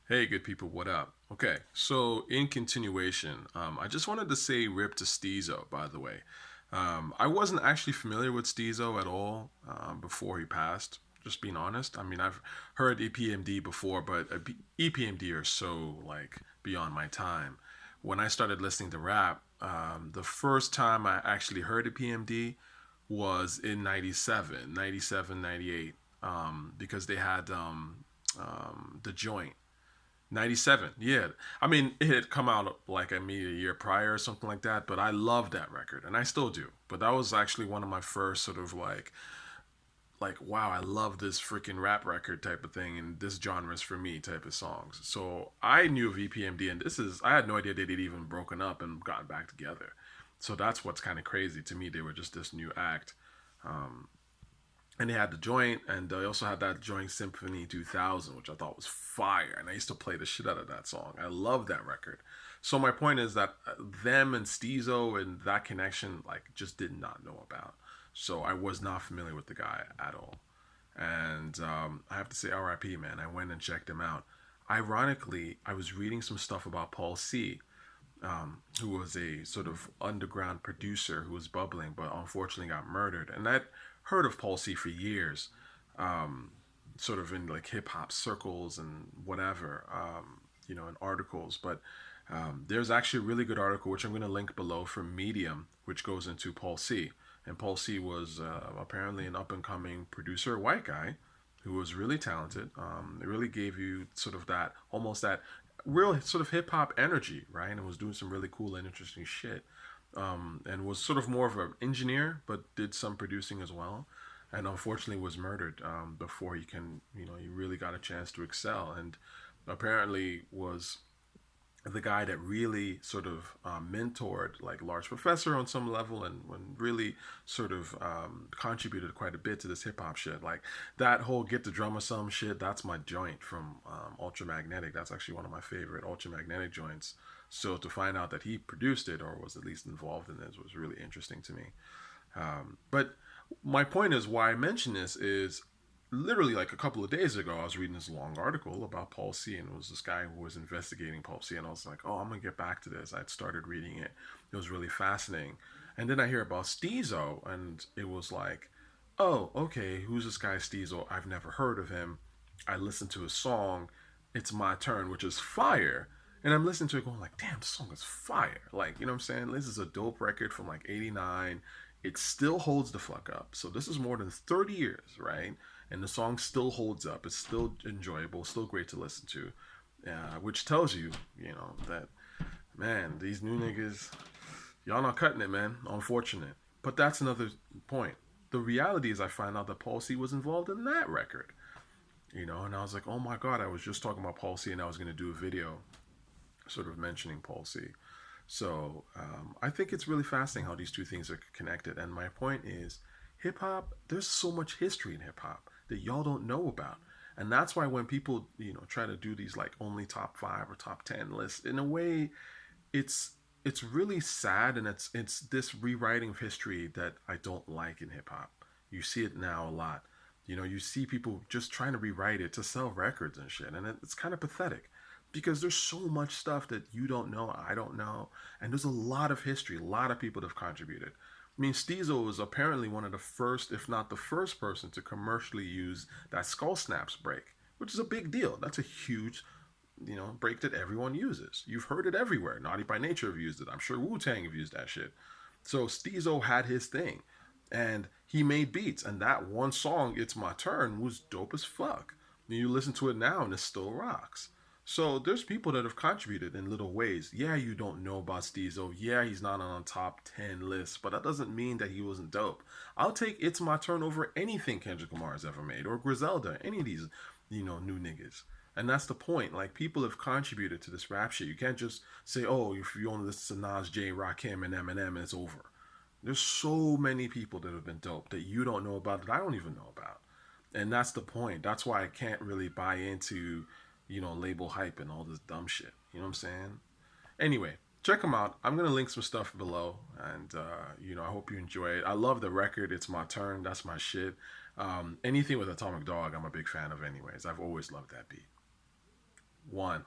Hey, good people, what up? Okay, so in continuation, I just wanted to say rip to Stezo, by the way. I wasn't actually familiar with Stezo at all before he passed, just being honest. I mean, I've heard EPMD before, but EPMD are so, like, beyond my time. When I started listening to rap, the first time I actually heard EPMD was in 97, 97, 98, because they had The Joint 97, yeah. I mean, it had come out like maybe a year prior or something like that, but I loved that record and I still do. But that was actually one of my first sort of like wow, I love this freaking rap record type of thing and this genre is for me type of songs. So I knew of EPMD and I had no idea they'd even broken up and gotten back together. So that's what's kind of crazy to me. They were just this new act. Um, and they had the joint, and they also had that joint Symphony 2000, which I thought was fire. And I used to play the shit out of that song. I love that record. So my point is that them and Stezo and that connection, like, just did not know about. So I was not familiar with the guy at all. And I have to say, RIP, man. I went and checked him out. Ironically, I was reading some stuff about Paul C, who was a sort of underground producer who was bubbling, but unfortunately got murdered. And I'd heard of Paul C for years, um, sort of in like hip hop circles and whatever, in articles. But there's actually a really good article, which I'm going to link below from Medium, which goes into Paul C. And Paul C was apparently an up and coming producer, white guy, who was really talented. It really gave you sort of that, almost that real sort of hip hop energy, right? And was doing some really cool and interesting shit. And was sort of more of an engineer, but did some producing as well. And unfortunately was murdered before he really got a chance to excel. And apparently was the guy that really sort of mentored like Large Professor on some level and when really sort of contributed quite a bit to this hip hop shit. Like that whole Get the Drummer Some shit, that's my joint from Ultramagnetic. That's actually one of my favorite Ultramagnetic joints. So to find out that he produced it or was at least involved in this was really interesting to me. But my point is why I mention this is literally like a couple of days ago, I was reading this long article about Paul C. And it was this guy who was investigating Paul C. And I was like, oh, I'm going to get back to this. I'd started reading it. It was really fascinating. And then I hear about Stezo, and it was like, oh, okay, who's this guy Stezo? I've never heard of him. I listened to his song, It's My Turn, which is fire. And I'm listening to it going like, damn, this song is fire. Like, you know what I'm saying? This is a dope record from like 89. It still holds the fuck up. So this is more than 30 years, right? And the song still holds up. It's still enjoyable, still great to listen to, which tells you, that man, these new niggas, y'all not cutting it, man. Unfortunate, but that's another point. The reality is, I find out that Paul C was involved in that record, and I was like, oh my god, I was just talking about Paul C, and I was gonna do a video, sort of mentioning Paul C. So I think it's really fascinating how these two things are connected. And my point is, hip hop. There's so much history in hip hop that y'all don't know about, and that's why when people try to do these like only top 5 or top 10 lists, in a way, it's it's really sad, and it's this rewriting of history that I don't like in hip hop. You see it now a lot. You see people just trying to rewrite it to sell records and shit, and it's kind of pathetic because there's so much stuff that you don't know, I don't know, and there's a lot of history, a lot of people that have contributed. I mean, Stezo was apparently one of the first, if not the first person to commercially use that skull snaps break, which is a big deal. That's a huge, break that everyone uses. You've heard it everywhere. Naughty by Nature have used it. I'm sure Wu Tang have used that shit. So Stezo had his thing, and he made beats, and that one song, "It's My Turn," was dope as fuck. And you listen to it now, and it still rocks. So there's people that have contributed in little ways. Yeah, you don't know about Stezo. Yeah, he's not on a top 10 list, but that doesn't mean that he wasn't dope. I'll take It's My Turn over anything Kendrick Lamar has ever made, or Griselda, any of these, new niggas. And that's the point. Like, people have contributed to this rap shit. You can't just say, oh, if you only listen to Nas, J, Rakim, and Eminem, and it's over. There's so many people that have been dope that you don't know about, that I don't even know about. And that's the point. That's why I can't really buy into, label hype and all this dumb shit. You know what I'm saying? Anyway, check them out. I'm gonna link some stuff below, and I hope you enjoy it. I love the record. It's My Turn. That's my shit. Anything with Atomic Dog, I'm a big fan of. Anyways, I've always loved that beat. one.